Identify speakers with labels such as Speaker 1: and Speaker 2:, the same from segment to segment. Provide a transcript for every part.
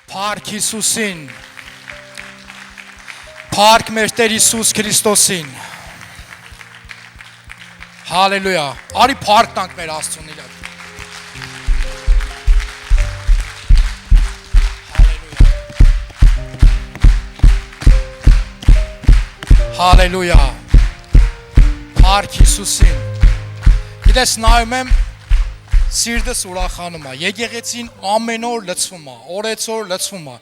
Speaker 1: Փառք Հիսուսին, փառք մեր Տեր Հիսուս Քրիստոսին, հալելույա, արի փառք տանք մեր Աստծուն իրար, հալելույա, փառք Հիսուսին, գիտես նայում եմ, սիրտս ուրախանում է, եկեղեցին ամեն օր լցվում է, օրեցօր լցվում է,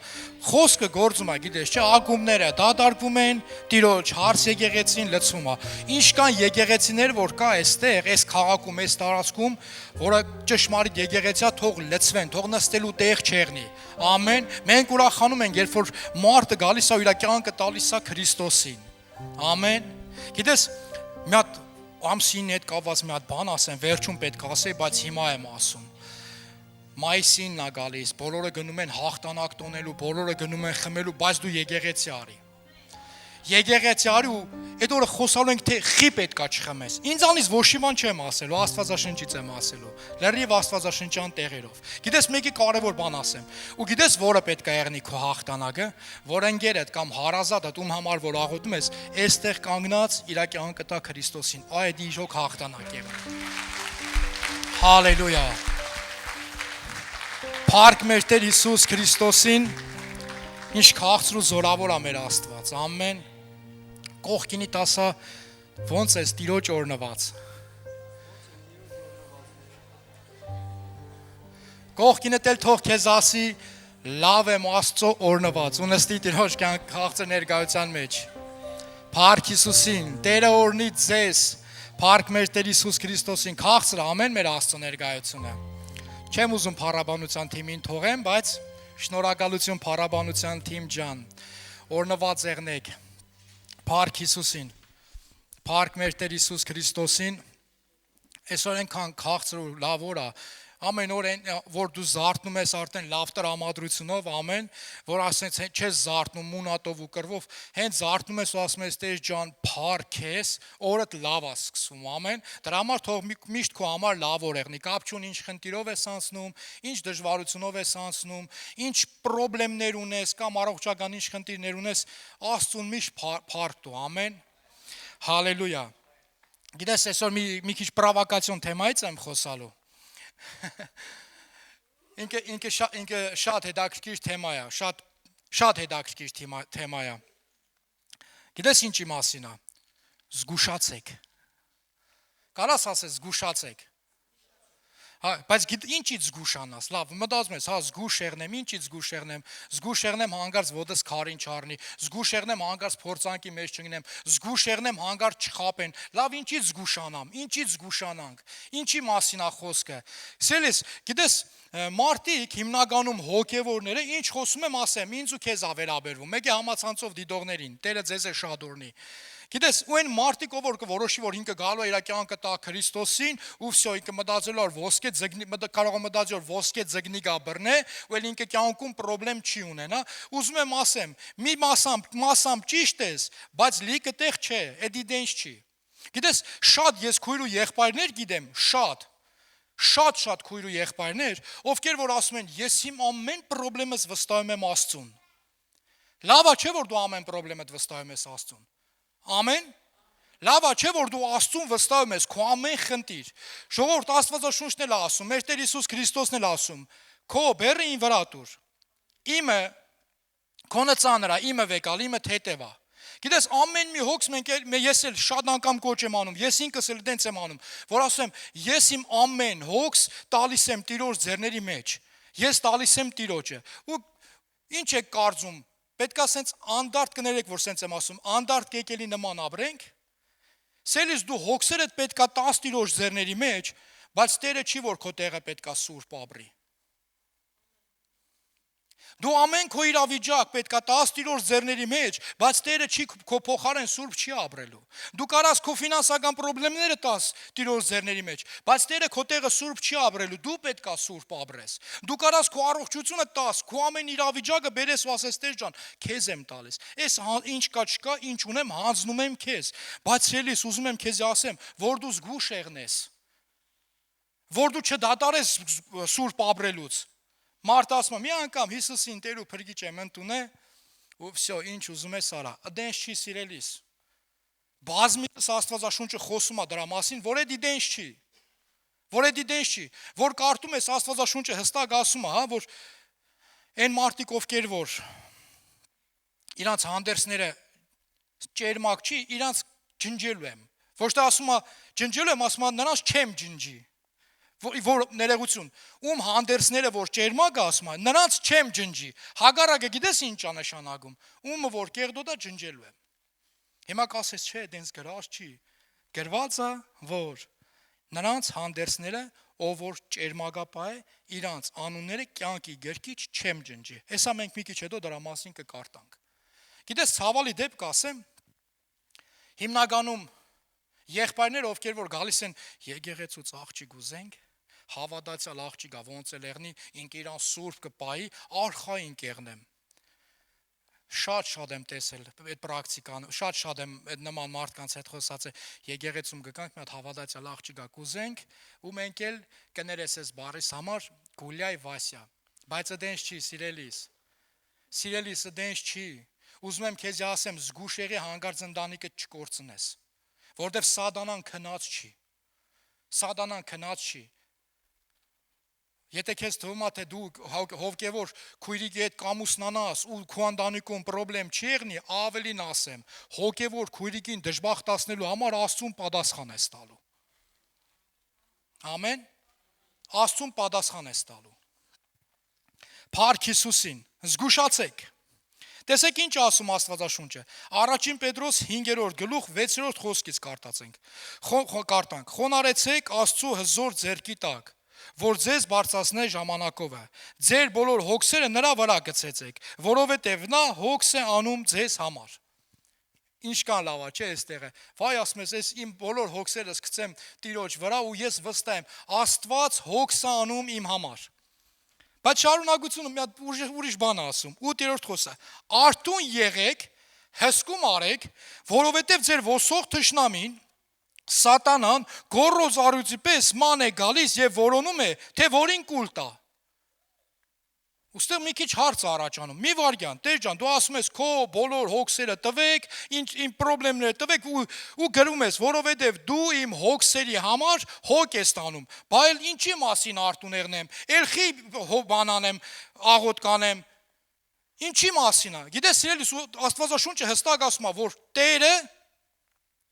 Speaker 1: խոսքը գործում է, գիտես չէ, ակումբները դադարվում են, Տիրոջ հարց եկեղեցին լցվում է, ինչ կան եկեղեցիներ, որ կա այստեղ, այս քաղաքում, այս տարածքում, որը ճշմարիտ եկեղեցիա թող լցվեն, թող նստելու տեղ չեղնի, ամեն, մենք ուրախանում ենք, երբ որ մարդը գալիս է ու իր կյանքը տալիս է Քրիստոսին, ամեն, գիտես, մի հատ ամսին հետ կապված մի հատ բան ասեմ, վերջում պետք է ասեի, բայց հիմա եմ ասում։ Մայիսին է գալիս, բոլորը գնում են հաղթանակ տոնելու, բոլորը գնում են խմելու, բայց դու եկեղեցի արի։ Եկեղեցի արի ու այդ օրը խոսալու ենք, թե խի պետքա չխմես։ Ինձանից ոչ մի բան չեմ ասելու, Աստվածաշնչից եմ ասելու, լրիվ Աստվածաշնչյան տեղերով։ Գիտես մեկի կարևոր բան ասեմ։ Ու գիտես որը պետքա եղնի քո հաղթանակը, որ ընկերդ կամ հարազատդ ում համար որ աղոթում ես, այստեղ կանգնած իր կյանքը տա Քրիստոսին, այդ իժոք հաղթանակ եղնի։ Հալելույա։ Փառք մեր Տեր Հիսուս Քրիստոսին, ինչ քաղցր ու զորավոր է մեր Աստված, ամեն, կողքինի տասա, ոնց ես Տիրոջ օրնված, կողքինը տել թող քեզ ասի, լավ եմ Աստծո օրնված, ու նստի Տիրոջ քաղցր ներկայության մեջ, փառք Հիսուսին, Տերը օրնի ձեզ, փառք մեր Տեր Հիսուս Քրիստոսին, քաղցր ամեն մեր Աստծո ներկայությունը, չեմ ուզում փառաբանության թիմին թողեմ, բայց շնորհակալություն փառաբանության թիմ ջան, օրնված եղնեք, փառք Հիսուսին, փառք մեր Տեր Հիսուս Քրիստոսին, այսօր այնքան քաղցր ու լավ օր է, ամեն օր որ դու զարթնում ես արդեն լավ տրամադրությունով, ամեն, որ ասենց չես զարթնում մունատով ու կռվով, հենց զարթնում ես ու ասում ես Տեր ջան, փառք ես, օրդ լավ է սկսվում, ամեն, դրա համար թող միշտ քո համար լավ օր եղնի, կապ չունի ինչ խնդիրով ես անցնում, ինչ դժվարությունով ես անցնում, ինչ խնդիրներ ունես կամ առողջական ինչ խնդիրներ ունես, Աստծուն միշտ փառք տու, ամեն, հալելույա։ Գիտես, այսօր մի քիչ պրովոկացիոն թեմայից եմ խոսալու։ Ինքը շատ հետաքրքիր թեմա է, շատ հետաքրքիր թեմա է։ Գիտես ինչի մասին է։ Զգուշացեք։ Կարաս ասես զգուշացեք։ Բայց ինչից զգուշանաս, լավ, մտածում ես, զգուշ եղնեմ, ինչից զգուշ եղնեմ հանգարց ոտս քարին չառնի, զգուշ եղնեմ հանգարց փորձանքի մեջ չգնեմ, զգուշ եղնեմ հանգարց չխապեն, լավ, ինչից զգուշանամ, ինչից զգուշանանք, ինչի մասին է խոսքը, սելես, գիտես, մարդիկ հիմնականում հոգևորները, ինչ խոսում եմ ասեմ, ինձ ու քեզ ա վերաբերվում, մեկ է համացանցով դիտողներին, Տերը ձեզ է շատ օրհնի։ Գիտես, ու այն մարդիկ ով որ կորոշի, որ ինքը գալու է իր կյանքը տա Քրիստոսին, ու վсё, ինքը մտածելու է ոսկե ձգնի, կարող է մտածել որ ոսկե ձգնի գա բռնե, ու էլ ինքը կյանքում խնդրեմ չի ունենա։ Ուզում եմ ասեմ, մի մասամբ ճիշտ ես, բայց լիքը տեղ չէ, էդիդենս չի։ Գիտես, շատ ես քույր ու եղբայրներ գիտեմ, շատ քույր ու եղբայրներ, ովքեր որ ասում են, ես իմ ամեն խնդրեմս վստահում եմ Աստծուն։ Լավ է չէ որ դու ամեն խնդրեմդ վստահում ես Աստծուն։ Ամեն, լավ է չէ որ դու Աստծուն վստահում ես քո ամեն խնդիր, ժողովուրդ Աստվածաշունչն էլ ասում, մեր Տեր Հիսուս Քրիստոսն էլ ասում, քո բեռը ին վրա տուր, իմը քոնը ծանր է, իմը վեկալ, իմը թեթև է։ Գիտես ամեն մի հոգս ես էլ շատ անգամ կոչ եմ անում, ես ինքս էլ դենց եմ անում, որ ասում եմ, ես իմ ամեն հոգս տալիս եմ Տիրոջ ձեռների մեջ, ես տալիս եմ Տիրոջը, ու ինչ եք կարծում, պետք է սենց անդարդ կներեք, որ սենց եմ ասում, անդարդ կեկելի նման ապրենք, սելիս դու հոգսերդ պետք է տաս Տիրոջ ձեռների մեջ, բայց Տերը չի, որ քո տեղը պետք է սուրբ ապրի։ Դու ամեն քո իրավիճակ պետք է տաս Տիրոջ ձեռների մեջ, բայց Տերը չի քո փոխարեն սուրբ չի ապրելու։ Դու կարաս քո ֆինանսական խնդիրները տաս Տիրոջ ձեռների մեջ, բայց Տերը քո տեղը սուրբ չի ապրելու, դու պետք է սուրբ ապրես։ Դու կարաս քո առողջությունը տաս, քո ամեն իրավիճակը բերես ու ասես Տեր ջան, քեզ եմ տալիս։ Այս ինչ կա չկա, ինչ ունեմ, հանձնում եմ քեզ։ Բայց ելիս ուզում եմ քեզ ասեմ, որ դու զգուշ եղնես, որ դու չդադարես սուրբ ապրելուց։ Մարդ ասում է, մի անգամ Հիսուսին Տեր ու Փրկիչ եմ ընդունել, ու վсё, ինչ ուզում ես արա։ Դենս չի սիրելիս։ Բազմիցս Աստվածաշունչը խոսում է դրա մասին, որ այդ դենս չի։ Որ այդ դենս չի, որ կարդում ես Աստվածաշունչը հստակ ասում է, հա, որ այն մարդիկ ովքեր որ իրանց հանդերձները ճերմակ չի, իրանց ջնջելու եմ։ Ոչ թե ասում է ջնջելու եմ, ասում է նրանց չեմ ջնջի։ Որ ներողություն, ում հանդերձները որ ճերմակ ասում է, նրանց չեմ ջնջի։ Հագարակը գիտես ինչ է նշանակում։ Ումը որ կեղդոտ է ջնջելու եմ։ Հիմա կասես, չէ, դենց գրած չի։ Գրված է, որ նրանց հանդերձները, ով որ ճերմակապահ է, իրանց անունները կյանքի գրքից չեմ ջնջի։ Հեսա մենք մի քիչ հետո դրա մասին կկարտանք։ Գիտես, ցավալի դեպք ասեմ, հիմնականում եղբայրներ, ովքեր որ գալիս են եկեղեցուց աղջիկ ուզենք, հավատացյալ աղջիկա ոնց է եղնի, ինք իրան սուրբ կպայի, արխային կեղնեմ։ Շատ եմ տեսել այդ պրակտիկան, շատ եմ այդ նման մարդկանց հետ խոսած է, եկեղեցում գկանք մի հատ հավատացյալ աղջիկա կուզենք, ու մենք էլ կներես այս բառիս համար Գուլյայ Վասյա, բայց դենս չի սիրելիս։ Սիրելիս դենս չի։ Ուզում եմ քեզ ասեմ, զգուշեղի հանգարց ընտանիքը չկորցնես, որովհետև սատանան քնած չի։ Սատանան քնած չի։ Եթե քեզ թվում է թե դու հովկեոր քույրիկի հետ կամուսնանաս ու քո ընտանիքում խնդրեմ չի եղնի, ավելին ասեմ, հոգեոր քույրիկին դժբախտացնելու համար Աստծուն պատասխան ես տալու։ Ամեն։ Աստծուն պատասխան ես տալու։ Փառք Հիսուսին, զգուշացեք։ Տեսեք ինչ ասում Աստվածաշունչը։ Առաջին Պետրոս 5-րդ գլուխ 6-րդ խոսքից կարտանք։ Խոնարեցեք Աստծո հզոր ձեռքի տակ, որ ձեզ բարձրացնե ժամանակով է։ Ձեր բոլոր հոգսերը նրա վրա գցեցեք, որովհետև նա հոգս է անում ձեզ համար։ Ինչքան լավ է, չէ՞ այստեղը։ Վայ ասում ես, ես իմ բոլոր հոգսերս գցեմ Տիրոջ վրա ու ես վստահ եմ, Աստված հոգս է անում իմ համար։ Բայց շարունակությունը մի հատ ուրիշ բան ասում։ 8-րդ խոսքը։ Արթուն եղեք, հսկում արեք, որովհետև ձեր ոսող թշնամին Սատանան գոռոզ առյուծի պես ման է գալիս եւ որոնում է, թե որին կուլ տա։ Ոստեղ մի քիչ հարց առաջանում։ Մի վարյան, Տեր ջան, դու ասում ես քո բոլոր հոգսերը տվեք, իմ խնդիրները տվեք ու գրում ես, որովհետև դու իմ հոգսերի համար հոգ ես տանում։ Բայց ինչի մասին արթուն եղնեմ, ելխի բանանեմ, աղոտ կանեմ։ Ինչի մասին է։ Գիտես, սիրելիս, Աստվածաշունչը հստակ ասում է, որ Տերը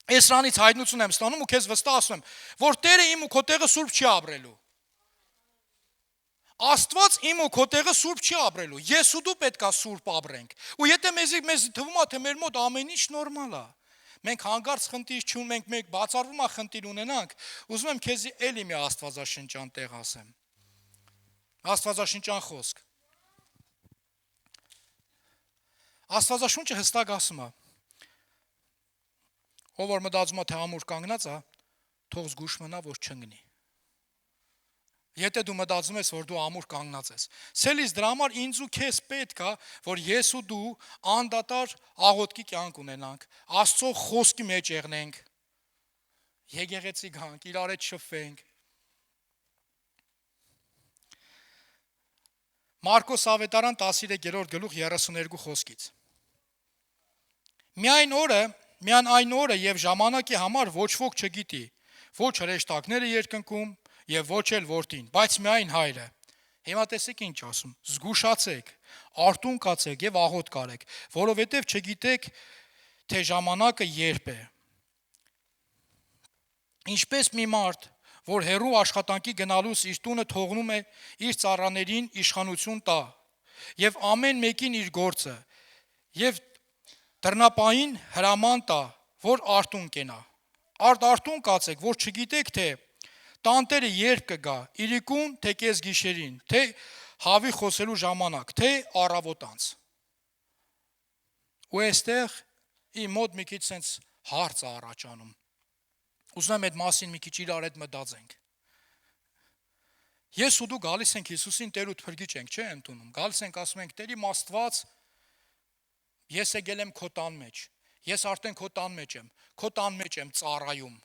Speaker 1: Էսրանից հայտնություն եմ ստանում ու քեզ վստահ ասում եմ, որ Տերը իմ ու քո տեղը սուրբ չի ապրելու։ Աստված իմ ու քո տեղը սուրբ չի ապրելու։ Ես ու դու պետքա սուրբ ապրենք։ Ու եթե մեզ թվում է թե մեր մոտ ամեն ինչ նորմալ է, մենք հանգարց խնդիր չունենք, մենք բացառվում է խնդիր ունենանք, ուզում եմ քեզ էլի մի աստվածաշնչյան տեղ ասեմ։ Աստվածաշնչյան խոսք։ Աստվածաշունչը հստակ ասում է. ով որ մտածում է թե ամուր կանգնած է, թող զգուշ մնա, որ չընկնի։ Եթե դու մտածում ես, որ դու ամուր կանգնած ես, ցելիս դրա համար ինձ ու քեզ պետք է, որ ես ու դու անդադար աղոթքի կյանք ունենանք, Աստծո խոսքի մեջ եղնենք, եկեղեցի գանք, իրար հետ շփվենք։ Մարկոս Ավետարան 13-րդ գլուխ 32 խոսքից։ Միայն այն օրը եւ ժամանակի համար ոչ ոք չգիտի, ոչ հրեշտակները երկնքում եւ ոչ էլ որդին, բայց միայն Հայրը։ Հիմա տեսեք ինչ ասում. զգուշացեք, արթուն կացեք եւ աղոտ կարեք, որովհետեւ չգիտեք թե ժամանակը երբ է։ Ինչպես մի մարդ, որ հերու աշխատանքի գնալուց իր տունը թողնում է իր ծառաներին իշխանություն տա եւ ամեն մեկին իր գործը եւ դռնապային հրաման տա, որ արթուն կենա։ Արթուն կացեք, որ չգիտեք թե տանտերը երբ կգա, իրիկուն, թե կես գիշերին, թե հավի խոսելու ժամանակ, թե առավոտանց։ Ու այստեղ իմ մոտ մի քիչ sense հարց է առաջանում։ Ուզում եմ այդ մասին մի քիչ իրար հետ մտածենք։ Ես ու դու գալիս ենք Հիսուսին Տեր ու Փրկիչ ենք, չէ՞ ընդունում։ Գալիս ենք ասում ենք Տեր իմ Աստված, ես եկել եմ քո տան մեջ։ Ես արդեն քո տան մեջ եմ։ Քո տան մեջ եմ ծառայում։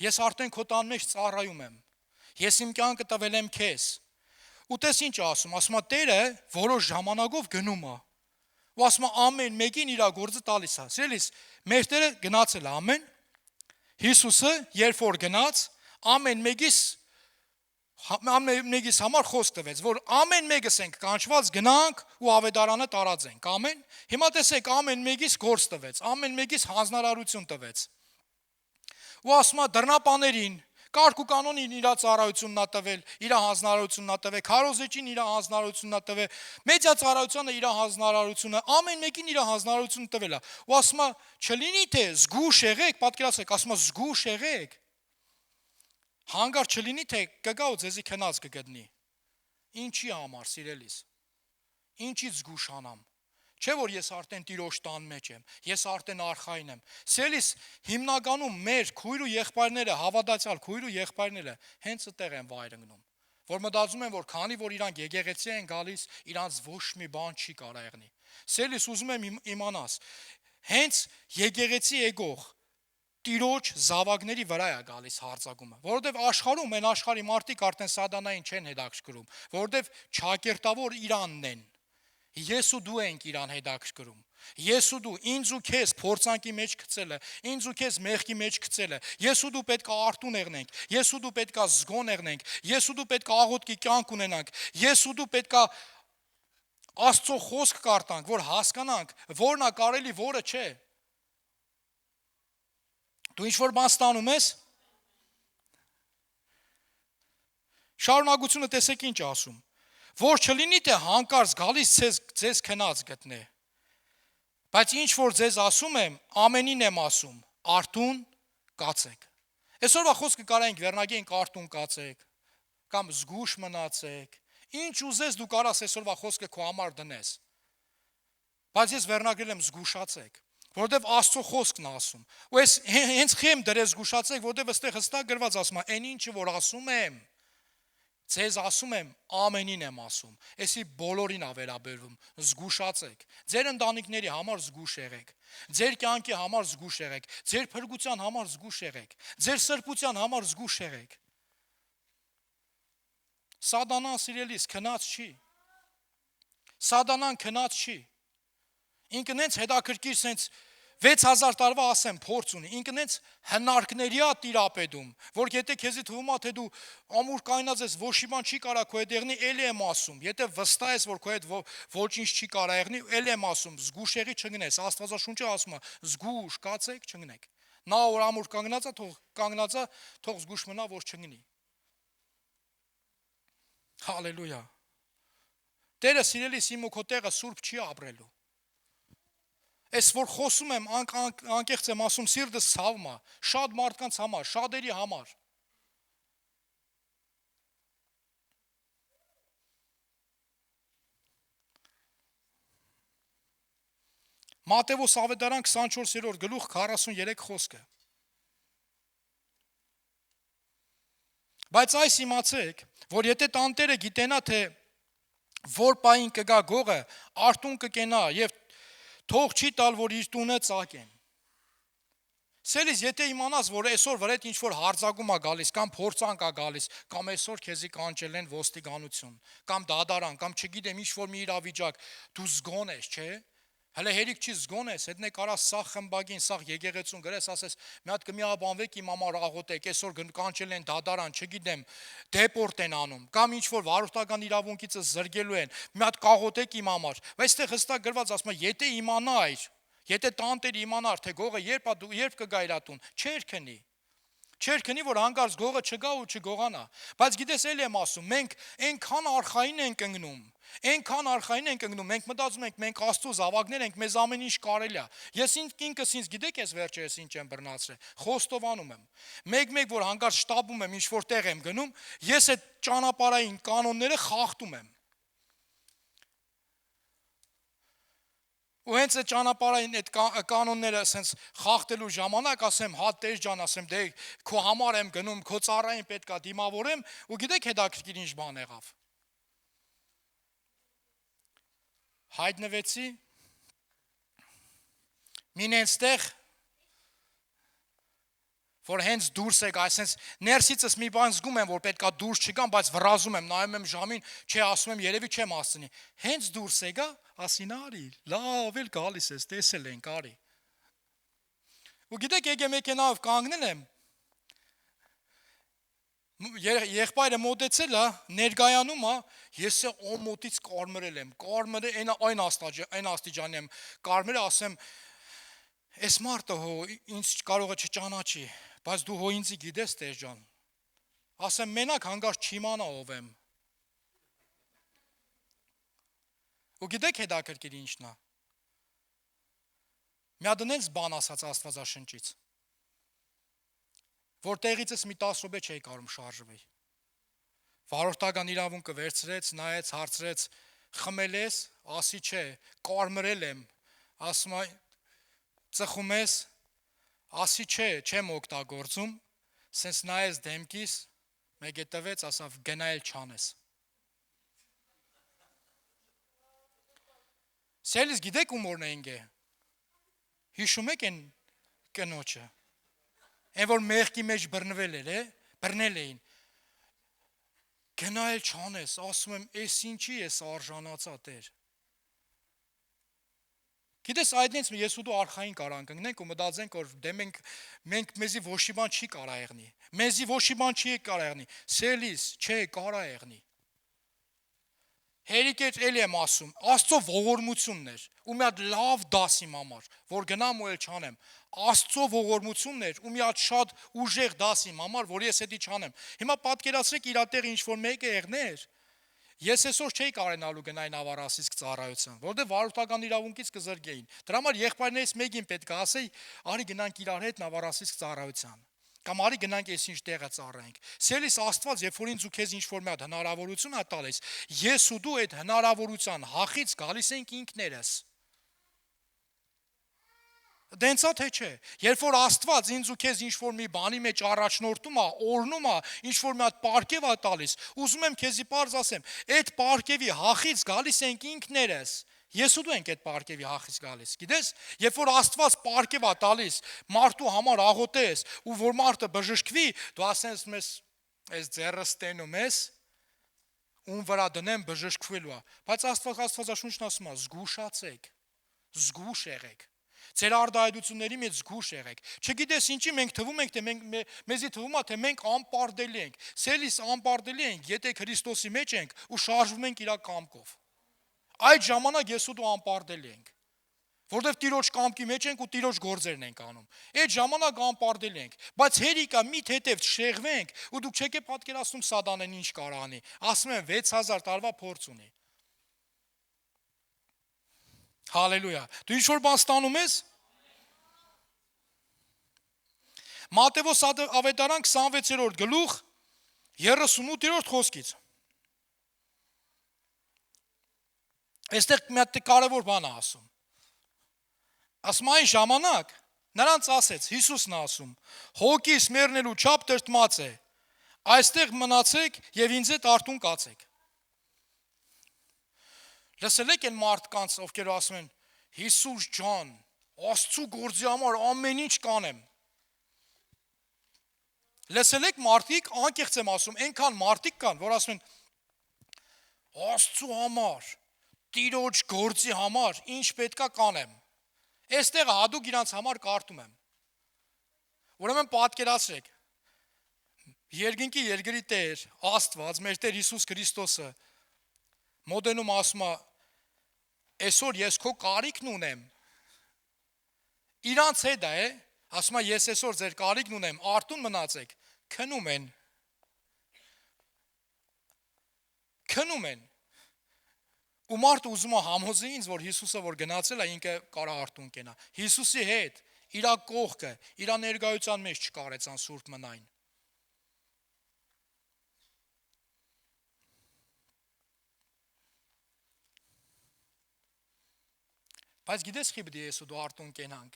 Speaker 1: Ես արդեն քո տան մեջ ծառայում եմ։ Ես իմ կյանքը տվել եմ քեզ։ Ու տես ինչ ասում, ասում է Տերը որոշ ժամանակով գնում է։ Ու ասում է ամեն մեկին իր գործը տալիս է։ Սիրելիս, մեր Տերը գնացել է ամեն Հիսուսը երբ որ գնաց, ամեն մեկիս համար խոսք տվեց, որ ամեն մեկս ենք կանչված գնանք ու ավետարանը տարածենք, ամեն։ Հիմա տեսեք, ամեն մեկիս գործ տվեց, ամեն մեկիս հանձնարարություն տվեց։ Ու ասում է դռնապաներին, կարգ ու կանոնին իր ծառայությունն ա տվել, իր հանձնարարությունն ա տվել, քարոզեջին իր հանձնարարությունն ա տվել, մեծա ծառայությանը իր հանձնարարությունը, ամեն մեկին իր հանձնարարությունը տվել է։ Ու ասում է, չլինի թե զգուշ եղեք, պատկերացրեք, ասում է զգուշ եղեք։ Հանգար չլինի թե կգա ու ձեզի քնած կգտնի։ Ինչի համար, սիրելիս։ Ինչից զգուշանամ։ Չէ որ ես արդեն Տիրոջ տան մեջ եմ, ես արդեն արխային եմ։ Սիրելիս, հիմնականում մեր քույր ու եղբայրները, հավատացյալ քույր ու եղբայրները հենց այդտեղ են վայր ընկնում, որ մտածում են, որ քանի որ իրանք եկեղեցի են գալիս, իրանց ոչ մի բան չի կարա եղնի։ Սիրելիս, ուզում եմ իմանաս, հենց եկեղեցի եկող Տիրոջ զավակների վրա է գալիս հարձակումը, որովհետև աշխարհում են աշխարհի մարդիկ արդեն սատանային չեն հետաքրքրում, որովհետև ճակերտավոր Իրանն են։ Ես ու դու ենք իրան հետաքրքրում։ Ես ու դու, ինձ ու քեզ փորձանքի մեջ գցել է, ինձ ու քեզ մեղքի մեջ գցել է։ Ես ու դու պետք է արթուն եղնենք, ես ու դու պետք է զգոն եղնենք, ես ու դու պետք է աղոթքի կյանք ունենանք, ես ու դու պետք է Աստծո խոսք կարդանք, որ հասկանանք, որն է կարելի, որը չէ։ Դու ինչ-որ բան ստանում ես։ Շարունակությունը տեսեք ինչ ասում։ Որ չլինի թե հանկարծ գալիս ձեզ քնած գտնե։ Բայց ինչ որ ձեզ ասում եմ, ամենին եմ ասում, արթուն կացեք։ Այսօրվա խոսքը կարայինք վերնագենք արթուն կացեք, կամ զգուշ մնացեք։ Ինչ ուզես դու կարաս այսօրվա խոսքը քո համար դնես։ Բայց ես վերնագրել եմ զգուշացեք, որովհետև Աստծո խոսքն է ասում։ Ու ես հենց խեմ դրես զգուշացեք, որովհետև այստեղ հստակ գրված ասում է, այն ինչը որ ասում եմ, ձեզ ասում եմ, ամենին եմ ասում, էսի բոլորին ա վերաբերվում, զգուշացեք, ձեր ընտանիքների համար զգուշ եղեք, ձեր կյանքի համար զգուշ եղեք, ձեր փրկության համար զգուշ եղեք, ձեր սրբության համար զգուշ եղեք։ Սատանան սիրելիս քնած չի, սատանան քնած չի, ինքը նենց հետաքրքիր սենց 6000 տարվա ասեմ փորձ ունի, ինքը նենց հնարքների ա տիրապետում, որ եթե քեզի թվում է թե դու ամուր կայնած ես, ոչ մի բան չի կարա քո հետ եղնի, էլի եմ ասում, եթե վստահ ես, որ քո հետ ոչինչ չի կարա եղնի, էլի եմ ասում, զգուշ եղի չգնես, Աստվածաշունչը ասում է, զգուշ կացեք չգնեք։ Նա որ ամուր կանգնած է, թող զգուշ մնա, որ չգնի։ Հալելույա։ Տերը սիրելիս իմ ու քո տեղը սուրբ չի ապրելու։ Այս որ խոսում եմ, անկեղծ եմ ասում, սիրտս ցավում է, շատ մարդկանց համար, շատերի համար։ Մատթեոս ավետարան 24-րդ գլուխ 43 խոսքը։ Բայց այս իմացեք, որ եթե տանտերը գիտենա, թե որ պահին կգա գողը, արթուն կկենա եւ թող չի տալ, որ իր տունը ծակեն։ Սիրելիս, եթե իմանաս, որ այսօր վրեդ ինչ որ հարձակում է գալիս, կամ փորձանք է գալիս, կամ այսօր քեզի կանչել են ոստիկանություն, կամ դատարան, կամ չգիտեմ ինչ որ մի իրավիճակ, դու զգոն ես, չէ՞։ Հələ հերիք չի զգոն ես, հետնե կարաս սաղ խմբագին, սաղ եկեղեցուն գրես, ասես, մի հատ կմիաբանվեք իմ համար աղոթեք, այսօր կանչել են դատարան, չգիտեմ, դեպորտ են անում, կամ ինչ որ վարորդական իրավունքից զրկելու են, մի հատ կաղոթեք իմ համար։ Բայց այստեղ հստակ գրված ասում է, եթե իմանայր, եթե տանտերը իմանար, թե գողը երբ կգա իր տուն, չէր քնի։ Չէր քնի, որ հանկարծ գողը չգա ու չգողանա։ Բայց գիտես էլի եմ ասում, մենք այնքան արխային ենք ընկնում, մենք մտածում ենք, մենք Աստծո զավակներ ենք, մեզ ամեն ինչ կարելի է։ Ես ինքս ինձ գիտեք ես վերջերս ինչ եմ բռնացրել, խոստովանում եմ։ Մեկ որ հանկարծ շտաբում եմ, ինչ որ տեղ եմ գնում, ես այդ ճանապարհային կանոնները խախտում եմ։ Ու հենց այդ ճանապարհային այդ կանոնները ասենց խախտելու ժամանակ ասեմ, հա Տեր ջան, ասեմ, դե քո համար եմ գնում, քո ծառային պետքա դիմավորեմ, ու գիտեք հետաքրքիր ինչ բան եղավ։ Հայտնվեցի մինենստեղ որ հենց դուրս եք, այսենց ներսիցս մի բան զգում եմ, որ պետքա դուրս չգամ, բայց վրազում եմ, նայում եմ ժամին, չէ, ասում եմ, երևի չեմ ասցնի։ Հենց դուրս եկա, ասին արի, լավ էլ գալիս ես, տեսել ենք, արի։ Ու գիտեք, եկե մեքենայով կանգնել եմ, եղբայրը մոտեցել է, ներկայանում է, ես մոտից կարմրել եմ, այն աստիճանի եմ կարմրել, ասեմ, այս մարդը հո ինձ կարող է չճանաչի, բայց դու հո ինձի գիտես, Տեր ջան, ասեմ, մենակ հանգարց չիմանա ով եմ։ Ու գիտեք հետաքրքիր ինչն է։ Մի հատ նենց բան ասաց Աստվածաշնչից, որ տեղիցս մի 10 րոպե չէի կարում շարժվի։ Վարորդական իրավունքը վերցրեց, նայեց, հարցրեց, խմել ես, ասի չէ, կարմրել եմ, ասում է, ծխում ես, ասի չէ, չեմ օգտագործում, սենց նայեց դեմքիս, մեկ է տվեց, ասավ, գնայել չանես։ Սելիս գիտեք ումորն էինք է, հիշում եք են կնոչը, են որ մեղքի մեջ բռնել էին, գնայել չանես, ասում եմ, ես ինչի ես արժանացա Տեր։ Գիտես, այդնից ես ու դու արխային կարան կնենք ու մտածենք, որ դե մենք մեզի ոչ մի բան չի կարա եղնի, մեզի ոչ մի բան չի կարա եղնի, սելիս, չէ, կարա եղնի։ Հերիք էլի եմ ասում, Աստծո ողորմությունն էր, ու մի հատ լավ դաս իմ համար, որ գնամ ու էլ չանեմ, Աստծո ողորմությունն էր, ու մի հատ շատ ուժեղ դաս իմ համար, որ ես հետի չանեմ։ Հիմա պատկերացրեք իր տեղ ինչ-որ մեկը եղներ, ես այսօր չէի կարենալու գնայի նավառասիսկ ծառայության, որտեղ վարորդական իրավունքից կզրկեին։ Դրա համար եղբայրներից մեկին պետք է ասեի, արի գնանք իրար հետ նավառասիսկ ծառայության։ Կամ արի գնանք այս ինչ տեղը ծառայենք։ Սելիս Աստված, երբ որ ինձ ու քեզ ինչ-որ մի հատ հնարավորություն է տալիս, ես ու դու այդ հնարավորության հախից գալիս ենք ինքներս։ Դենցա թե չէ, երբ որ Աստված ինձ ու քեզ ինչ-որ մի բանի մեջ առաջնորդում է, օրնում է, ինչ-որ մի հատ պարգև է տալիս, ուզում եմ քեզի պարզ ասեմ, այդ պարգևի հախից գալիս ենք ինքներս։ Ես ու դու ենք այդ պարգևի հախից գալիս։ Գիտես, երբ որ Աստված պարգև է տալիս, մարդու համար աղոթես, ու որ մարդը բժշկվի, դու ասես մեզ այս ձեռը ստենում ես, ում վրա դնեմ բժշկվելու է։ Բայց Աստվածաշունչն ասում է, զգուշացեք, զգուշ եղեք։ Ձեր արտահայտությունների մեջ զգուշ եղեք։ Չգիտես ինչի մենք թվում ենք, թե մեզի թվում է, թե մենք անպարտելի ենք։ Սելիս անպարտելի ենք, եթե Քրիստոսի մեջ ենք ու շարժվում ենք իր կամքով։ Այդ ժամանակ ես ու դու անպարտելի ենք, որովհետև Տիրոջ կամքի մեջ ենք ու Տիրոջ գործերն ենք անում։ Այդ ժամանակ անպարտելի ենք, բայց հերիկա մի թեթև շեղվենք ու դուք չեք պատկերացնում Սատանեն ինչ կարող անի։ Ասում են 6000 տարվա փորձ ունի։ Հալելույա։ Դու ինչ-որ բան ստանում ես։ Մատթեոս ավետարան 26-րդ գլուխ 38-րդ խոսքից։ Այստեղ մի հատ կարևոր բան է ասում։ Ասում այն ժամանակ նրանց ասեց, Հիսուսն է ասում, հոգիս մեռնելու չափ տրտմած է, այստեղ մնացեք եւ ինձ հետ արթուն կացեք։ Լսել եք այն մարդկանց, ովքեր ասում են, Հիսուս ջան, Աստծո գործի համար ամեն ինչ կանեմ։ Լսել եք մարդիկ, անկեղծ եմ ասում, այնքան մարդիկ կան, որ ասում են, Աստծո համար, Տիրոջ գործի համար ինչ պետքա կանեմ։ Այստեղ հատուկ իրանց համար կարդում եմ։ Ուրեմն պատկերացրեք, երկնքի երկրի Տեր, Աստված, մեր Տեր Հիսուս Քրիստոսը մոդենում ասում է, այսօր ես քո կարիքն ունեմ։ Իրանց հետ է, ասում է, ես այսօր ձեր կարիքն ունեմ, արթուն մնացեք, քնում են։ Ու մարդը ուզում է համոզի ինձ, որ Հիսուսը որ գնացել է, ինքը կարա արթուն կենա։ Հիսուսի հետ, իր կողքը, իր ներկայության մեջ չկարեցան սուրբ մնային։ Բայց գիտես խի պիտի ես ու դու արթուն կենանք։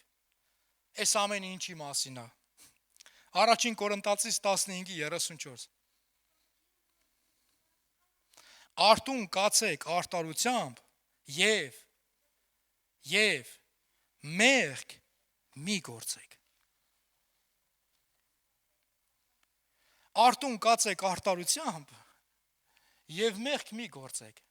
Speaker 1: Այս ամեն ինչի մասին է։ Առաջին Կորինթացիս 15:34։ Արթուն կացեք արտարությամբ եւ մեղք մի գործեք։ Արտուն կացեք արտարությամբ եւ մեղք մի գործեք։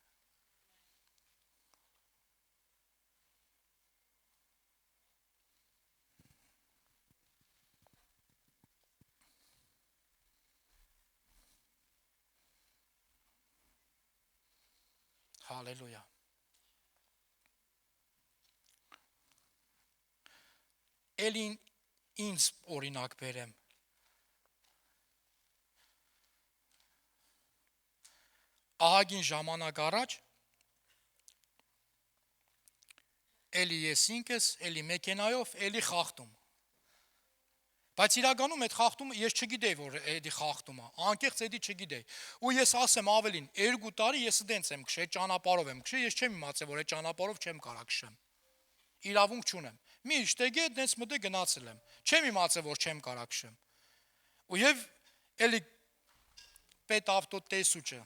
Speaker 1: Հալելույա։ Էլին ինձ օրինակ բերեմ։ Ահագին ժամանակ առաջ էլի ես ինքս, էլի մեքենայով, էլի խախտում։ Բայց իրականում այդ խախտումը ես չգիտեի, որ էդի խախտում է, անկեղծ էդի չգիտեի։ Ու ես ասեմ ավելին, 2 տարի ես դենց եմ քշել, ճանապարհով եմ քշել, ես չեմ իմացել, որ այդ ճանապարհով չեմ կարող քշեմ։ Իրավունք չունեմ։ Միշտ եկե դենց մտե գնացել եմ։ Չեմ իմացել, որ չեմ կարող քշեմ։ Ու եւ էլի պետ ավտո տեսուչը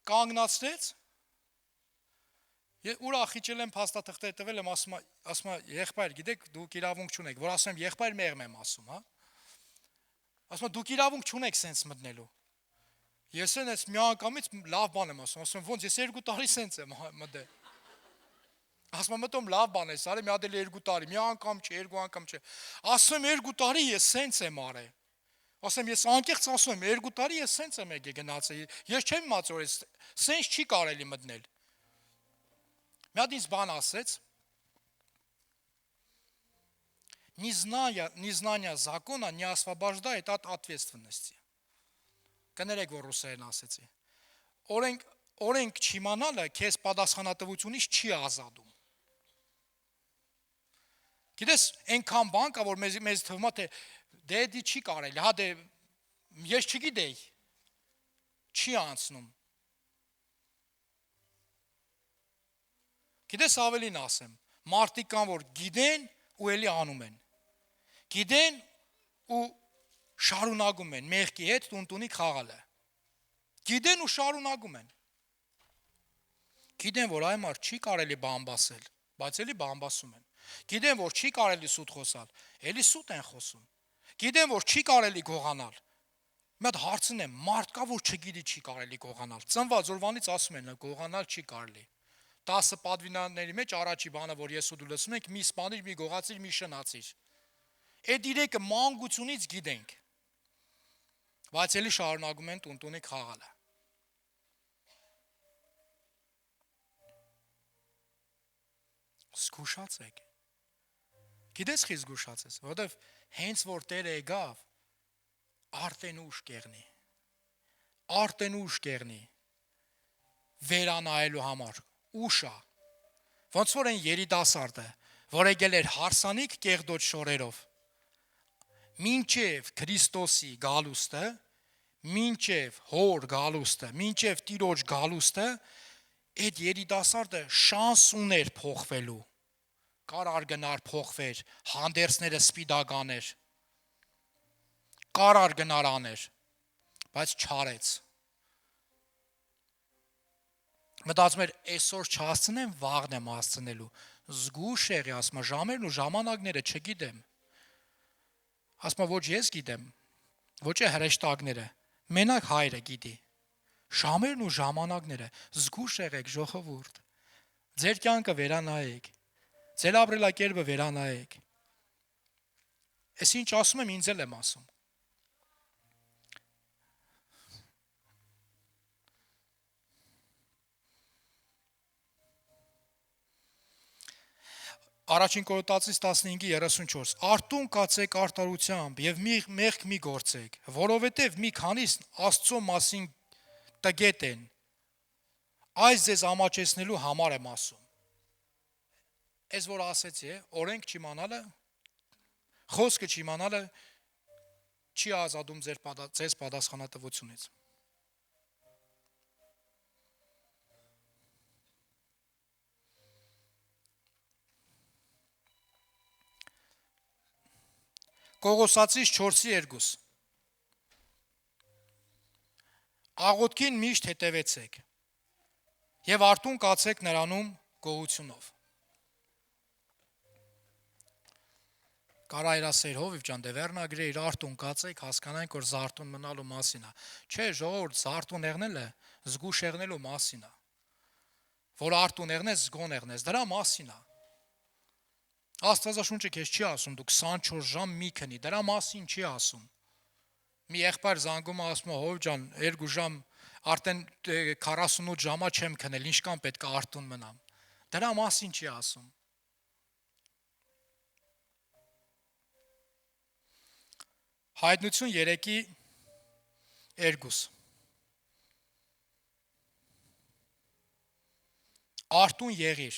Speaker 1: կանգնացրեց։ Ես ուրախիջել եմ փաստաթղթե տվել եմ, ասում եղբայր, գիտեք, դուք իրավունք չունեք, որ ասում եմ եղբայր մեղմ եմ ասում, հա։ Ասում դուք իրավունք չունեք սենց մտնելու։ Ես այնպես միանգամից լավ բան եմ ասում ոնց ես 2 տարի սենց եմ մտել։ Ասում մտում լավ բան է, արի մի հատ էլ 2 տարի, մի անգամ չէ, 2 անգամ չէ։ Ասում 2 տարի ես սենց եմ արել։ Ասում ես անկեղծ ասում եմ 2 տարի ես սենց եմ եկել գնացել։ Ես չեմ իմացել, որ սենց չի կարելի մտնել։ Մի հատ ինձ բան ասեց, незнание закона не освобождает от ответственности։ Կներեք, որ ռուսերեն ասեցի։ Օրենք չիմանալը քեզ պատասխանատվությունից չի ազատում։ Գիտես, այնքան բան կա, որ մեզ թվում է, թե դե չի կարելի, հա դե ես չգիտեի։ Չի անցնում։ Գիտես ավելին ասեմ, մարդիկ կան, որ գիտեն ու էլի անում են։ Գիտեն ու շարունակում են մեղքի հետ տունտունի խաղալը։ Գիտեն ու շարունակում են։ Գիտեն, որ այ մարդ չի կարելի բամբասել, բայց էլի բամբասում են։ Գիտեն, որ չի կարելի սուտ խոսալ, էլի սուտ են խոսում։ Գիտեն, որ չի կարելի գողանալ։ Մի հատ հարցնեմ, մարդ կա, որ չգիտի չի կարելի գողանալ։ Ծնված օրվանից ասում են, գողանալ չի կարելի։ 10 պատվիրանների մեջ առաջի բանը, որ ես ու դու լսում ենք, մի սպանիր, մի գողացիր, մի շնացիր։ Այդ իրեկը մանկությունից գիտենք։ Բայց էլի շարունակում են տունտունի խաղալը։ Զգուշացեք։ Գիտես խի զգուշացես, որովհետև հենց որ Տերը եկավ, արդեն ուշ կեղնի։ Արդեն ուշ կեղնի։ Վերանայելու համար ուշա։ Ոնց որ այն երիտասարդը, որ եկել էր հարսանիք կեղդոտ շորերով։ Մինչև Քրիստոսի գալուստը, մինչև հոր գալուստը, մինչև Տիրոջ գալուստը, այդ երիտասարդը շանս ուներ փոխվելու։ Կարար գնար փոխվեր, հանդերձները սպիդականեր։ Կարար գնար աներ, բայց չարեց։ Մտածում էր, այսօր չհասցնեմ, վաղն եմ հասցնելու։ Զգուշ եղի, ասում ժամերն ու ժամանակները չգիտեմ։ Ասում ոչ ես գիտեմ, ոչ է հրեշտակները, մենակ հայրը գիտի։ Ժամերն ու ժամանակները, զգուշ եղեք ժողովուրդ։ Ձեր կյանքը վերանայեք, ձեր ապրելակերպը վերանայեք։ Ես ինչ ասում եմ, ինձ էլ եմ ասում։ Առաջին Կորինթացիս 15:34 Արտուն կացեք արտարությամբ եւ մեղք մի գործեք, որովհետեւ մի քանիսն Աստծո մասին տգետ են։ Այս ձեզ ամաչեցնելու համար եմ ասում։ Այս որ ասեցի, օրենք չիմանալը, խոսքը չիմանալը չի ազատում ձեզ պատասխանատվությունից։ Կողոսացիս 4:2 Աղոթքին միշտ հետևեցեք եւ արտուն կացեք նրանում գոհությունով։ Կարա իրասեր Հովիվ ջան, դե վերնագրի իր արտուն կացեք, հասկանանք, որ զարտուն մնալու մասին է։ Չէ, ժողովուրդ, զարտուն եղնելը զգուշ եղնելու մասին է։ Որ արտուն եղնես, զգոն եղնես, դրա մասին է։ Աստվածաշունչը քեզ չի ասում դու 24 ժամ մի քնի, դրա մասին չի ասում։ Մի եղբայր զանգում է ասում է Հովիվ ջան, 2 ժամ արդեն 48 ժամա չեմ քնել, ինչքան պետք է արտուն մնամ։ Դրա մասին չի ասում։ Հայտնություն 3:2 Արտուն եղիր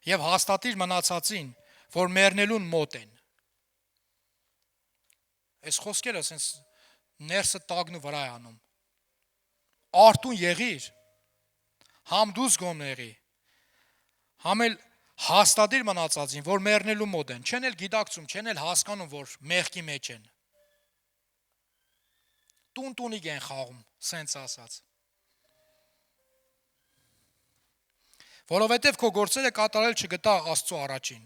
Speaker 1: եւ հաստատիր մնացածին, որ մեռնելուն մոտ են։ Այս խոսքերը ասենց ներսը տագնու վրա է անում։ Արտուն եղիր, համ դու զգոն եղի, համ էլ հաստատիր մնացածին, որ մեռնելու մոտ են, չեն էլ գիտակցում, չեն էլ հասկանում, որ մեղքի մեջ են։ Տուն-տունիկ են խաղում, սենց ասած։ Որովհետև քո գործերը կատարել չգտա Աստծո առաջին։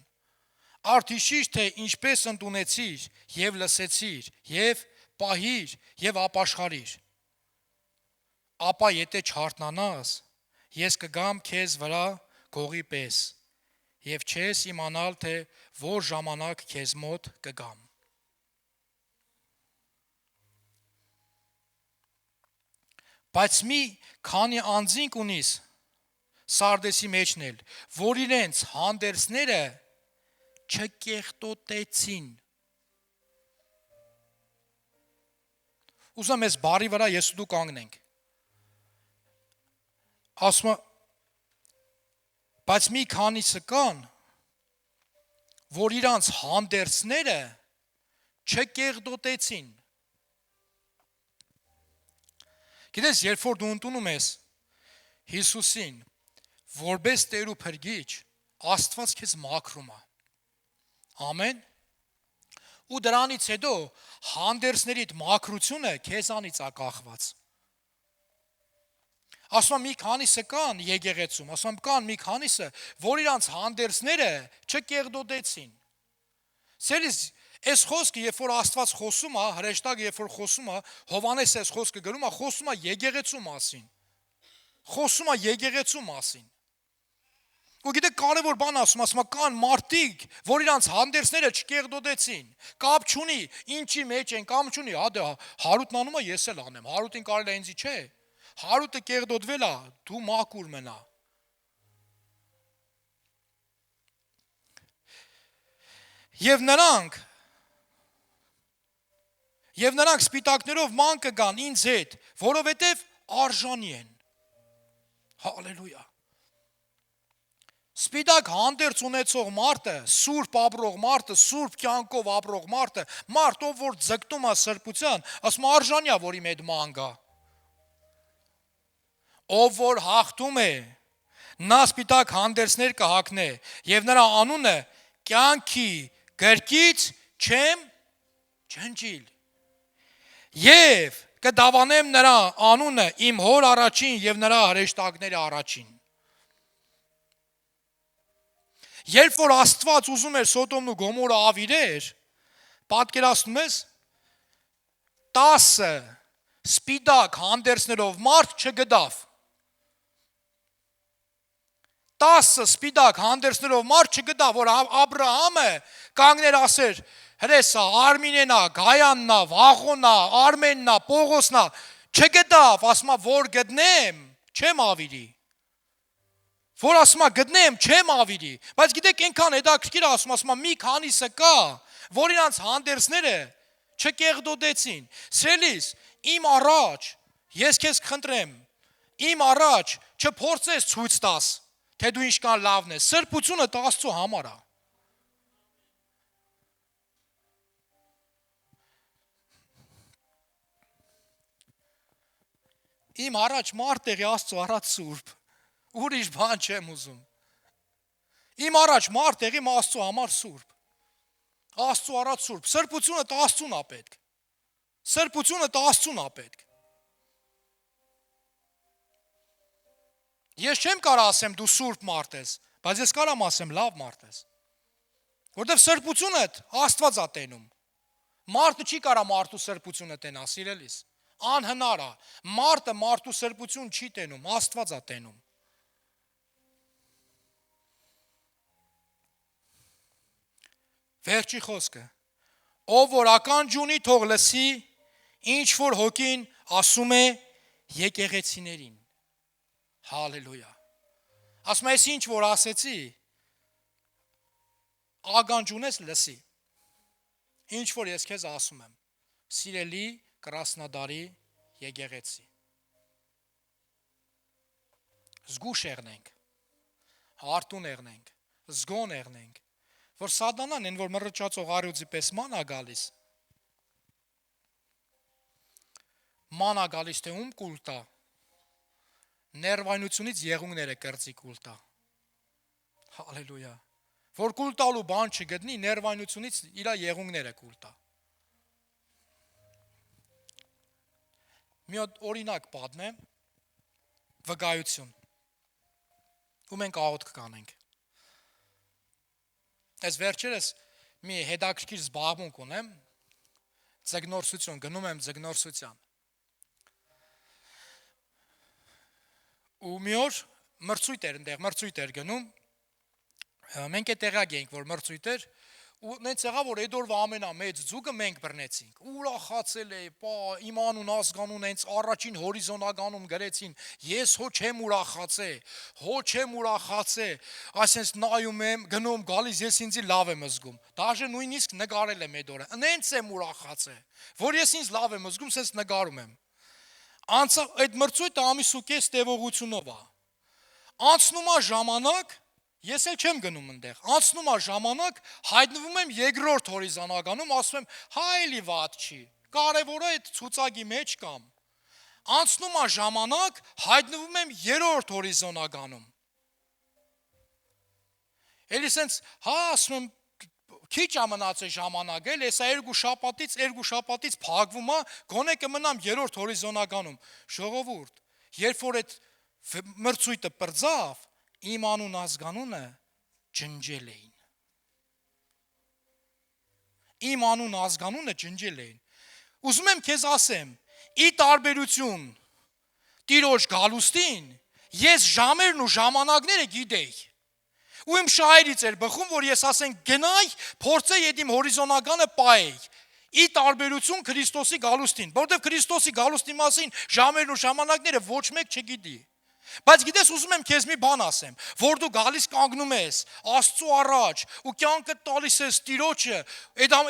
Speaker 1: Արդ հիշիր, թե ինչպես ընդունեցիր եւ լսեցիր, եւ պահիր եւ ապաշխարիր։ Ապա եթե չհարթնանաս, ես կգամ քեզ վրա գողի պես, եւ չես իմանալ, թե որ ժամանակ քեզ մոտ կգամ։ Բայց մի քանի անձինք ունիս Սարդեսի մեջն էլ, որ իրենց հանդերձները չկեղտոտեցին։ Ուզում ես բարի վրա ես ու դու կանգնենք։ Ասում բայց մի քանիսը կան, որ իրանց հանդերձները չկեղտոտեցին։ Գիտես, երբ որ դու ընդունում ես Հիսուսին, որպես Տեր ու Փրկիչ, Աստված քեզ մաքրում է։ Ամեն։ Ու դրանից հետո հանդերձներիդ մաքրությունը քեզանից է կախված։ Ասում մի քանիսը կան եկեղեցում, ասում կան մի քանիսը, որ իրանց հանդերձները չկեղտոտեցին։ Սերիս այս խոսքը, երբ որ Աստված խոսում է, հրեշտակը երբ որ խոսում է, Հովհաննես այս խոսքը գրում է, խոսում է եկեղեցու մասին։ Խոսում է եկեղեցու մասին։ Ու գիտեք կարևոր բան ասում կան մարդիկ, որ իրանց հանդերձները չկեղտոտեցին, կապ չունի, ինչի մեջ են, կամ չունի, հա Հարութն անում է, ես էլ անեմ, Հարութին կարել է ինձի չէ, Հարութը կեղտոտվել է, դու մաքուր մնա։ Եվ նրանք սպիտակներով ման կգան ինձ հետ, որովհետև արժանի են։ Հալելույա։ Սպիտակ հանդերձ ունեցող մարդը, սուրբ ապրող մարդը, սուրբ կյանքով ապրող մարդը, մարդ, ով որ ձգտում է սրբության, ասում արժանի է, որ իմ հետ ման գա։ Ով որ հաղթում է, նա սպիտակ հանդերձներ կհագնե, եւ նրա անունը կյանքի գրքից չեմ ջնջիլ։ Եվ կդավանեմ նրա անունը իմ հոր առաջին եւ նրա հրեշտակների առաջին։ Երբ որ Աստված ուզում էր Սոդոմն ու Գոմորը ավիրեր, պատկերացնում ես 10 սպիտակ հանդերձներով մարդ չգտավ։ 10 սպիտակ հանդերձներով մարդ չգտավ, որ Աբրահամը կանգներ ասեր, հրեսա, Արմինենա, Գայաննա, Վաղոնա, Արմեննա, Պողոսնա, չգտավ, ասում որ գտնեմ, չեմ ավիրի։ Որ ասում գտնեմ, չեմ ավիրի, բայց գիտեք այնքան հետաքրքիր ասում մի քանիսը կա, որ իրանց հանդերձները չկեղտոտեցին։ Սիրելիս, իմ առաջ, ես քեզ խնդրեմ, իմ առաջ չփորձես ցույց տաս, թե դու ինչքան լավն ես, սրբությունը Աստծո համար է։ Իմ առաջ մարդ եղի Աստծո առաջ սուրբ, ուրիշ բան չեմ ուզում։ Իմ առաջ մարդ եղի Աստծո համար սուրբ, Աստծո առաջ սուրբ, սրբությունը Աստծուն է պետք, սրբությունը Աստծուն է պետք։ Ես չեմ կարող ասեմ դու սուրբ մարդ ես, բայց ես կարող եմ ասեմ լավ մարդ ես։ Որտեվ սրբությունը Աստված է տենում։ Մարդը չի կարա մարդու սրբությունը տենա, սիրելիս։ Անհնար է։ Մարդը մարդու սրբություն չի տենում, Աստված է տենում։ Վերջի խոսքը։ Ով որ ականջ ունի, թող լսի, ինչ որ հոգին ասում է եկեղեցիներին։ Հալելույա։ Ասում ես ինչ որ ասեցի, ականջ ունես լսի։ Ինչ որ ես քեզ ասում եմ, սիրելի Կրասնոդարի եկեղեցի։ Զգուշ եղնենք, հարթուն եղնենք, զգոն եղնենք, որ սատանան են, որ մռչացող առյուծի պես ման է գալիս։ Ման է գալիս թե ում կուլ տա։ Ներվայնությունից եղունգները կրծի կուլ տա։ Հալելույա։ Որ կուլ տալու բան չգտնի, ներվայնությունից իրա եղունգները կուլ տա։ Մի հատ օրինակ պատմեմ, վկայություն, ու մենք աղոթք կանենք։ Այս վերջերս մի հետաքրքիր զբաղմունք ունեմ, ձգնորսություն, գնում եմ ձգնորսության։ Ու մի օր մրցույթ էր գնում, մենք է տեղակ էինք, որ մրցույթ էր, ու նենց եղավ, որ այդ օրվա ամենամեծ ձուկը մենք բռնեցինք։ Ուրախացել է, իմ անուն ազգանուն հենց առաջին հորիզոնագանում գրեցին, ես հո չեմ ուրախացե, այսպես նայում եմ, գնում, գալիս, ես ինձի լավ եմ զգում։ Դաժե նույնիսկ նկարել եմ այդ օրը, նենց եմ ուրախացե, որ ես ինձ լավ եմ զգում, սենց նկարում եմ։ Այդ մրցույթը ամիս ու կես տևողությունով է։ Անցնում է ժամանակ, ես էլ չեմ գնում այնտեղ, անցնում է ժամանակ, հայտնվում եմ երկրորդ հորիզոնագանում, ասում եմ, հա էլի վատ չի, կարևորը այդ ցուցակի մեջ կամ։ Անցնում է ժամանակ, հայտնվում եմ երրորդ հորիզոնագանում։ Էլի սենց, հա ասում եմ, քիչ է մնացել ժամանակ, էլ հեսա երկու շաբաթից փակվում է, գոնե կմնամ երրորդ հորիզոնագանում։ Ժողովուրդ, երբ որ այդ մրցույթը պրծավ, իմ անուն ազգանունը ջնջել էին։ Իմ անուն ազգանունը ջնջել էին։ Ուզում եմ քեզ ասեմ, ի տարբերություն Տիրոջ գալուստին, ես ժամերն ու ժամանակները գիտեի։ Ու իմ շահերից էր բխում, որ ես ասենք գնայ, փորձեի այդ իմ հորիզոնագանը պահեի։ Ի տարբերություն Քրիստոսի գալուստին, որովհետև Քրիստոսի գալուստի մասին ժամերն ու ժամանակները ոչ մեկ չգիտի։ Բայց գիտես, ուզում եմ քեզ մի բան ասեմ, որ դու գալիս կանգնում ես Աստծո առաջ ու կյանքը տալիս ես Տիրոջը,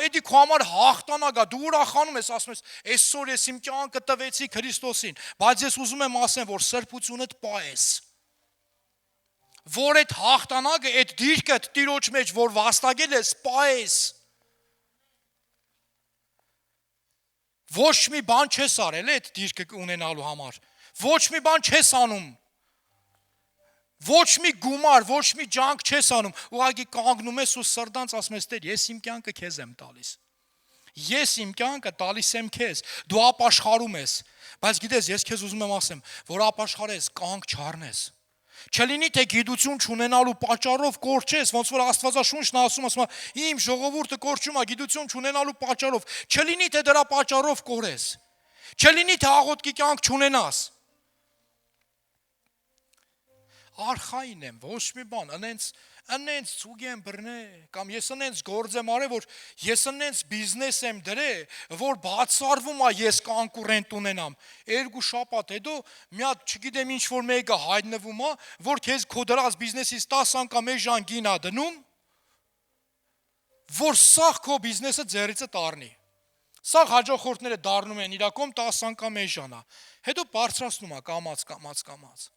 Speaker 1: էդի քո համար հաղթանակ է, դու ուրախանում ես, ասում ես, այսօր ես իմ կյանքը տվեցի Քրիստոսին, բայց ես ուզում եմ ասեմ, որ սրբությունդ պահես, որ այդ հաղթանակը, այդ դիրքը Տիրոջ մեջ, որ վաստակել ես, պահես։ Ոչ մի բան չես արել այդ դիրքը ունենալու համար, ոչ մի բան չես անում, ոչ մի գումար, ոչ մի ջանք չես անում, ուղղակի կանգնում ես ու սրտանց ասում ես, Տեր, ես իմ կյանքը քեզ եմ տալիս։ Ես իմ կյանքը տալիս եմ քեզ, դու ապաշխարում ես, բայց գիտես, ես քեզ ուզում եմ ասեմ, որ ապաշխարես, կանգ չառնես։ Չլինի թե գիտություն չունենալու պատճառով կորչես, ոնց որ Աստվածաշունչն ասում է, իմ ժողովուրդը կորչում է գիտություն չունենալու պատճառով, չլինի թե դրա պատճառով կորես, չլինի թե աղոթքի կյանք չունենաս։ Արխային եմ, ոչ մի բան, ընենց ցուգ եմ բռնե, կամ ես ընենց գործ եմ արել, որ ես ընենց բիզնես եմ դրել, որ բացառվում է ես կոնկուրենտ ունենամ։ Երկու շաբաթ հետո մի հատ, չգիտեմ ինչ որ մեկը հայտնվում է, որ քեզ քո դրած բիզնեսից 10 անգամ էժան գին է դնում, որ սաղ քո բիզնեսը ձեռիցը տառնի։ Սաղ հաջողորդները դառնում են իրակում 10 անգամ էժան է։ Հետո բարձրացնում է կամաց։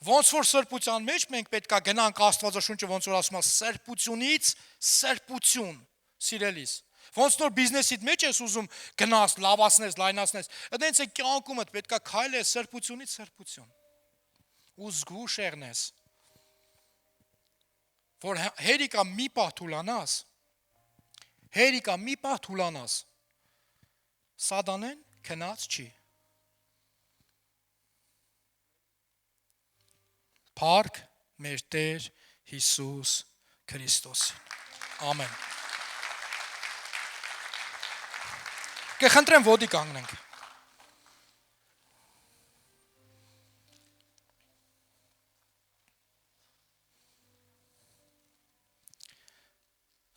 Speaker 1: Ոնց որ սրբության մեջ մենք պետք է գնանք Աստվածաշունչը, ոնց որ ասում է, սրբությունից սրբություն, սիրելիս։ Ոնց որ բիզնեսիդ մեջ ես ուզում գնաս, լավացնես, լայնացնես, այդպես է կյանքումդ պետք է քայլես սրբությունից սրբություն։ Ու զգուշ եղնես, որ հերիկա մի պահ թուլանաս, սատանեն քնած չի։ Փառք մեր Տեր Հիսուս Քրիստոսին։ Ամեն։ Կխնդրեմ ոտի կանգնենք։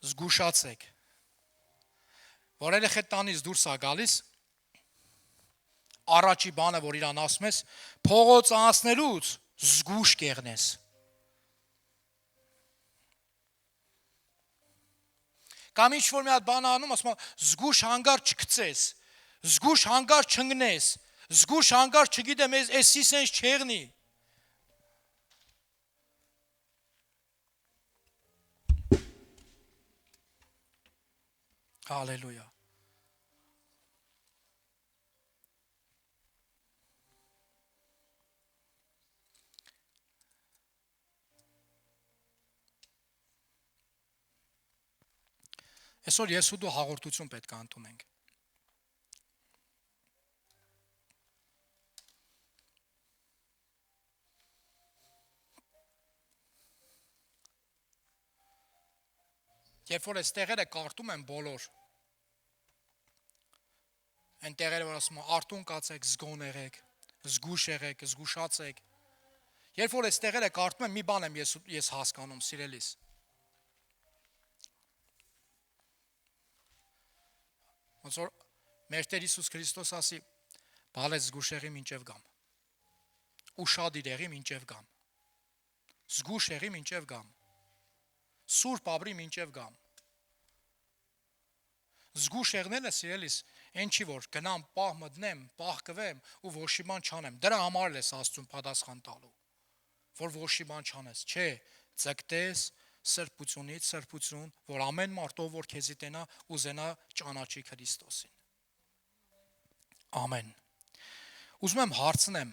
Speaker 1: Զգուշացեք։ Որ երեխեդ տանից դուրս ա գալիս, առաջի բանը, որ իրան ասում ես, փողոց անցնելուց զգուշ կեղնես։ Կամ ինչ որ մի հատ բան անում, ասում զգուշ հանգար չգցես, զգուշ հանգար չընկնես, զգուշ հանգար չգիտեմ, էսի սենց չեղնի։ Հալելույա։ Այսօր ես ու դու հաղորդություն պետք է ընդունենք։ Երբ որ այս տեղերը կարտում են բոլոր, այն տեղերը, որ ասում են արտուն կացեք, զգոն եղեք, զգուշ եղեք, զգուշացեք, երբ որ այս տեղերը կարտում են, մի բան եմ ես հասկանում, սիրելիս, ոնց որ մեր Տեր Հիսուս Քրիստոս ասի, բալես զգուշ եղի մինչև գամ, ուշադիր եղի մինչև գամ, զգուշ եղի մինչև գամ, սուրբ ապրի մինչև գամ։ Զգուշ եղնելը սիրելիս, այն չի որ գնամ, պահ մտնեմ, պահ կվեմ ու ոչի բան չանեմ։ Դրա համար էլ ես Աստծուն պատասխան տալու, որ ոչի բան չանես, չէ, ձգտես սրբությունից սրբություն, որ ամեն մարդով որ քեզի տենա ուզենա ճանաչի Քրիստոսին։ Ամեն։ Ուզում եմ հարցնեմ,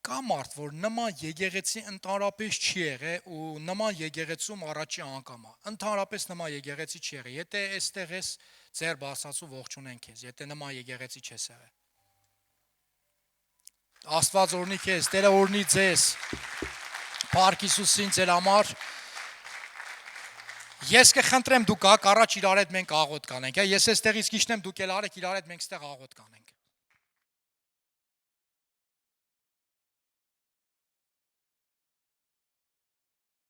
Speaker 1: կա մարդ, որ նման եկեղեցի ընդհանրապես չի եղել ու նման եկեղեցում առաջի անգամ է։ Ընդհանրապես նման եկեղեցի չի եղել։ Եթե այստեղ ես ձեր բարձրացու ողջունենք քեզ, եթե նման եկեղեցի չես եղել։ Աստված օրհնի քեզ, Տերը օրհնի ձեզ։ Փառք Հիսուսին ձեր համար։ Ես կխնդրեմ դուք գաք առաջ իրար հետ մենք աղոտ կանենք։ Ես այստեղից քիչնեմ դուք էլ արեք իրար հետ մենք ստեղ աղոտ կանենք։